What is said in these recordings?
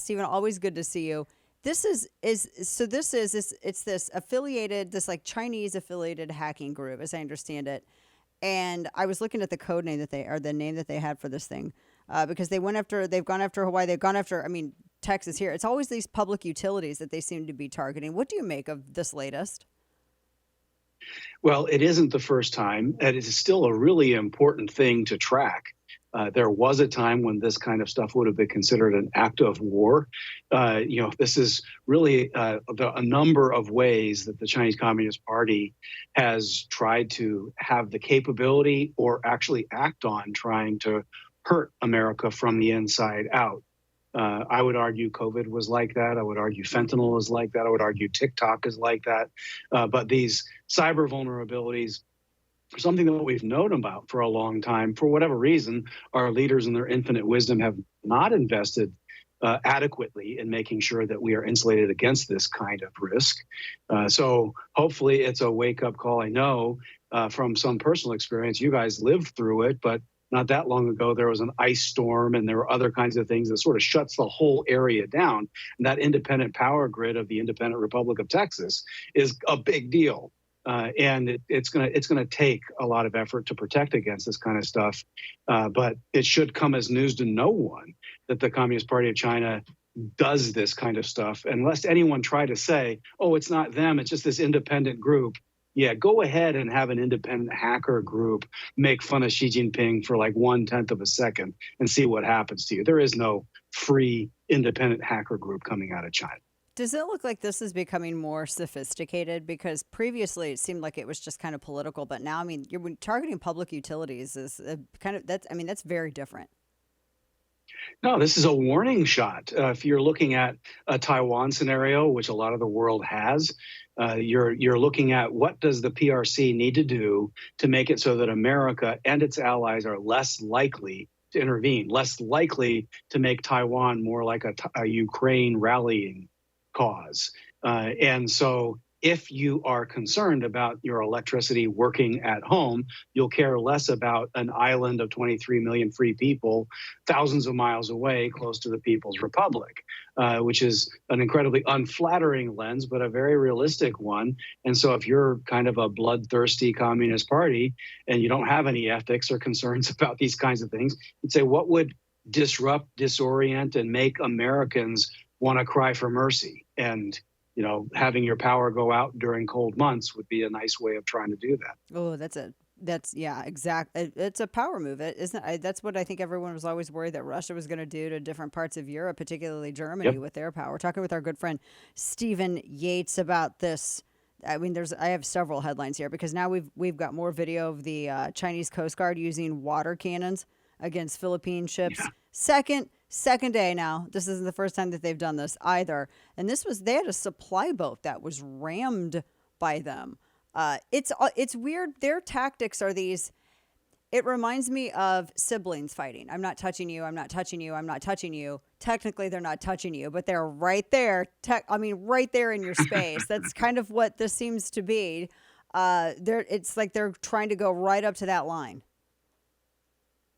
Stephen, always good to see you. This is it's this affiliated, this like Chinese affiliated hacking group, as I understand it. And I was looking at the code name the name that they had for this thing, because they've gone after Hawaii, they've gone after, I mean, Texas here. It's always these public utilities that they seem to be targeting. What do you make of this latest? Well, it isn't the first time, and it is still a really important thing to track. There was a time when this kind of stuff would have been considered an act of war. This is really a number of ways that the Chinese Communist Party has tried to have the capability or actually act on trying to hurt America from the inside out. I would argue COVID was like that. I would argue fentanyl is like that. I would argue TikTok is like that. But these cyber vulnerabilities are something that we've known about for a long time. For whatever reason, our leaders in their infinite wisdom have not invested adequately in making sure that we are insulated against this kind of risk. So hopefully it's a wake-up call. I know from some personal experience, you guys lived through it, but not that long ago, there was an ice storm and there were other kinds of things that sort of shuts the whole area down. And that independent power grid of the independent Republic of Texas is a big deal. And it's gonna take a lot of effort to protect against this kind of stuff. But it should come as news to no one that the Communist Party of China does this kind of stuff, unless anyone try to say, oh, it's not them, it's just this independent group. Yeah, go ahead and have an independent hacker group make fun of Xi Jinping for like 1/10 of a second and see what happens to you. There is no free independent hacker group coming out of China. Does it look like this is becoming more sophisticated? Because previously it seemed like it was just kind of political, but now, I mean, you're targeting public utilities is that's very different. No, this is a warning shot. If you're looking at a Taiwan scenario, which a lot of the world has, you're looking at what does the PRC need to do to make it so that America and its allies are less likely to intervene, less likely to make Taiwan more like a Ukraine rallying cause. And so if you are concerned about your electricity working at home, you'll care less about an island of 23 million free people thousands of miles away close to the People's Republic, which is an incredibly unflattering lens, but a very realistic one. And so if you're kind of a bloodthirsty Communist Party and you don't have any ethics or concerns about these kinds of things, you'd say, what would disrupt, disorient, and make Americans want to cry for mercy? And having your power go out during cold months would be a nice way of trying to do that. Oh, yeah, exactly. It's a power move, isn't it? That's what I think everyone was always worried that Russia was going to do to different parts of Europe, particularly Germany, Yep. with their power. We're talking with our good friend Stephen Yates about this. I mean, I have several headlines here because now we've got more video of the Chinese Coast Guard using water cannons against Philippine ships. Yeah. Second day now. This isn't the first time that they've done this either. And they had a supply boat that was rammed by them. It's weird. Their tactics are these. It reminds me of siblings fighting. I'm not touching you. I'm not touching you. I'm not touching you. Technically, they're not touching you, but they're right there. Right there in your space. That's kind of what this seems to be. It's like they're trying to go right up to that line.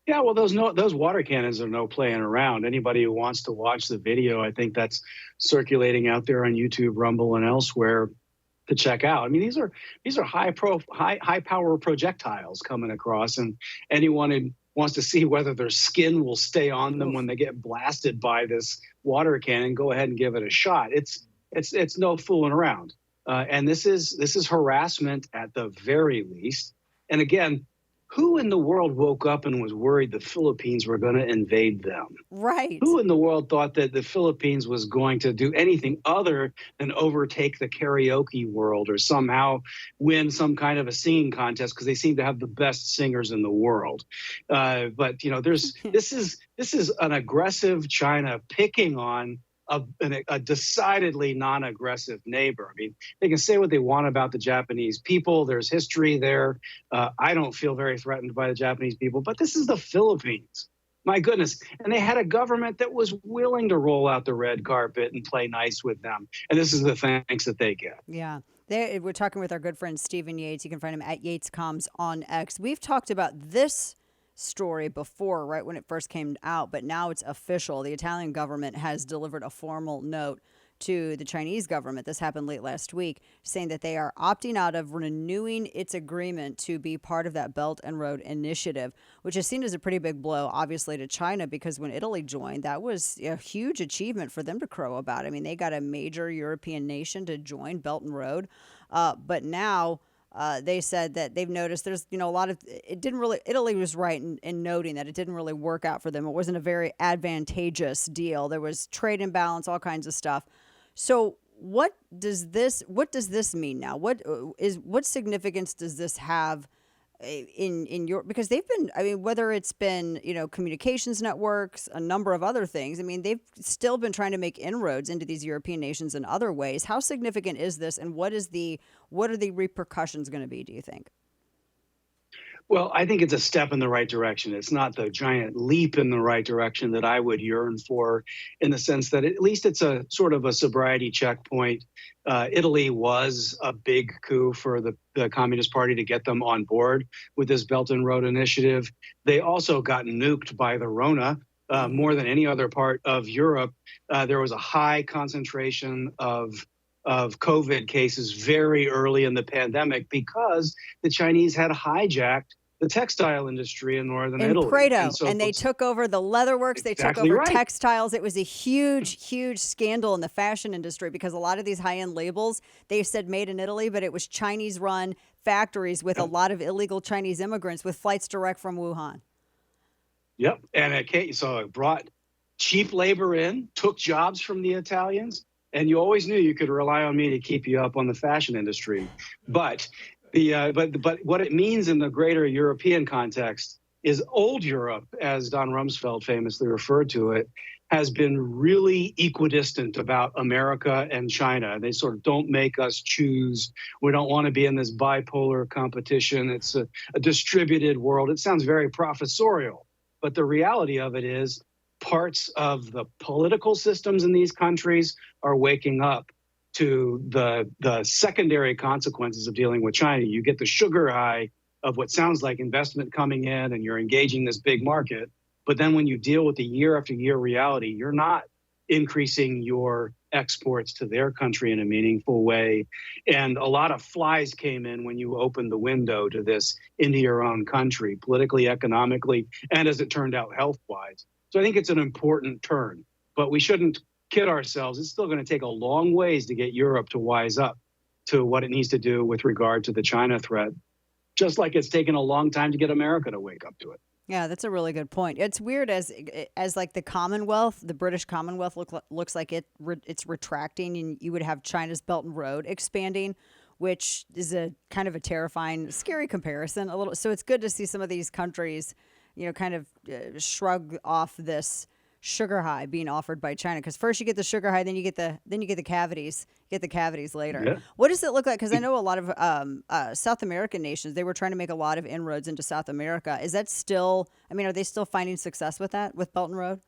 Yeah, well, those water cannons are no playing around. Anybody who wants to watch the video, I think that's circulating out there on YouTube, Rumble, and elsewhere to check out. I mean, these are high power projectiles coming across, and anyone who wants to see whether their skin will stay on them when they get blasted by this water cannon, go ahead and give it a shot. It's no fooling around, and this is harassment at the very least. And again, who in the world woke up and was worried the Philippines were going to invade them? Right. Who in the world thought that the Philippines was going to do anything other than overtake the karaoke world or somehow win some kind of a singing contest because they seem to have the best singers in the world? But this is an aggressive China picking on a decidedly non-aggressive neighbor. I mean, they can say what they want about the Japanese people. There's history there. I don't feel very threatened by the Japanese people, but this is the Philippines. My goodness. And they had a government that was willing to roll out the red carpet and play nice with them. And this is the thanks that they get. Yeah. We're talking with our good friend Stephen Yates. You can find him at YatesComms on X. We've talked about this story before, right when it first came out, but now it's official. The Italian government has delivered a formal note to the Chinese government. This happened late last week, saying that they are opting out of renewing its agreement to be part of that Belt and Road Initiative, which is seen as a pretty big blow, obviously, to China, because when Italy joined, that was a huge achievement for them to crow about. I mean, they got a major European nation to join Belt and Road, but now they said that they've noticed there's, a lot of, it didn't really, Italy was right in noting that it didn't really work out for them. It wasn't a very advantageous deal. There was trade imbalance, all kinds of stuff. So what does this mean now? What significance does this have in your, because they've been, I mean, whether it's been, communications networks, a number of other things, I mean, they've still been trying to make inroads into these European nations in other ways. How significant is this, and what are the repercussions going to be, do you think? Well, I think it's a step in the right direction. It's not the giant leap in the right direction that I would yearn for, in the sense that at least it's a sort of a sobriety checkpoint. Italy was a big coup for the Communist Party to get them on board with this Belt and Road Initiative. They also got nuked by the Rona. More than any other part of Europe, there was a high concentration of COVID cases very early in the pandemic because the Chinese had hijacked the textile industry in northern Italy. Prato, and they took over the leatherworks. They took over textiles. It was a huge, huge scandal in the fashion industry because a lot of these high-end labels, they said made in Italy, but it was Chinese-run factories with a lot of illegal Chinese immigrants with flights direct from Wuhan. Yep, and it brought cheap labor in, took jobs from the Italians, and you always knew you could rely on me to keep you up on the fashion industry. But but what it means in the greater European context is old Europe, as Don Rumsfeld famously referred to it, has been really equidistant about America and China. They sort of don't make us choose. We don't want to be in this bipolar competition. It's a distributed world. It sounds very professorial, but the reality of it is parts of the political systems in these countries are waking up to the secondary consequences of dealing with China. You get the sugar high of what sounds like investment coming in and you're engaging this big market. But then when you deal with the year after year reality, you're not increasing your exports to their country in a meaningful way. And a lot of flies came in when you opened the window to this into your own country, politically, economically, and as it turned out, health-wise. So I think it's an important turn, but we shouldn't kid ourselves. It's still going to take a long ways to get Europe to wise up to what it needs to do with regard to the China threat, just like it's taken a long time to get America to wake up to it. Yeah, that's a really good point. It's weird as like the Commonwealth, the British Commonwealth looks like it's retracting, and you would have China's Belt and Road expanding, which is a kind of a terrifying, scary comparison a little. So it's good to see some of these countries, kind of shrug off this sugar high being offered by China, because first you get the sugar high, then you get the cavities. Get the cavities later. Yeah. What does it look like? Because I know a lot of South American nations, they were trying to make a lot of inroads into South America. Is that still? I mean, are they still finding success with that, with Belt and Road?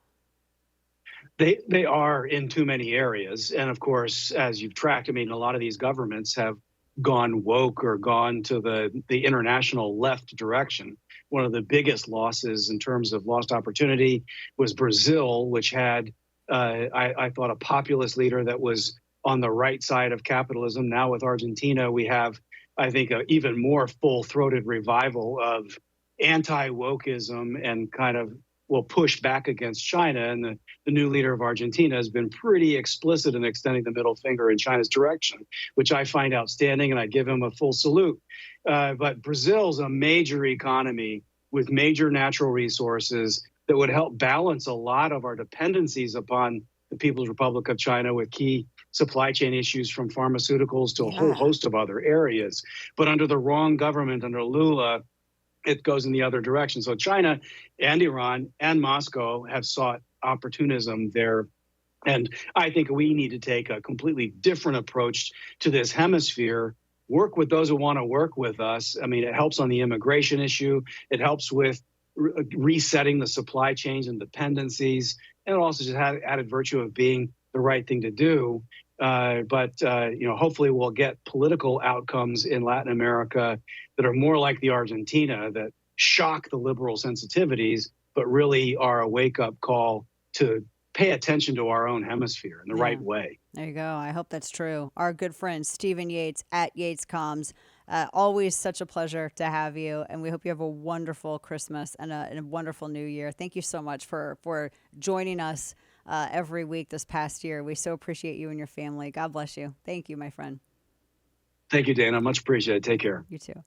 They are in too many areas, and of course, as you've tracked, I mean, a lot of these governments have gone woke or gone to the international left direction. One of the biggest losses in terms of lost opportunity was Brazil, which had, I thought, a populist leader that was on the right side of capitalism. Now with Argentina, we have, I think, an even more full-throated revival of anti-wokeism and kind of will push back against China. And the new leader of Argentina has been pretty explicit in extending the middle finger in China's direction, which I find outstanding, and I give him a full salute. But Brazil's a major economy with major natural resources that would help balance a lot of our dependencies upon the People's Republic of China, with key supply chain issues from pharmaceuticals to a whole host of other areas. But under the wrong government, under Lula, it goes in the other direction. So China and Iran and Moscow have sought opportunism there. And I think we need to take a completely different approach to this hemisphere, work with those who want to work with us. I mean, it helps on the immigration issue. It helps with resetting the supply chains and dependencies. And it also just had added virtue of being the right thing to do. But hopefully we'll get political outcomes in Latin America that are more like the Argentina that shock the liberal sensitivities, but really are a wake-up call to pay attention to our own hemisphere in the Yeah. right way. There you go. I hope that's true. Our good friend Stephen Yates at Yates Comms. Always such a pleasure to have you, and we hope you have a wonderful Christmas and a wonderful New Year. Thank you so much for joining us every week this past year. We so appreciate you and your family. God bless you. Thank you, my friend. Thank you, Dana. Much appreciated. Take care. You too.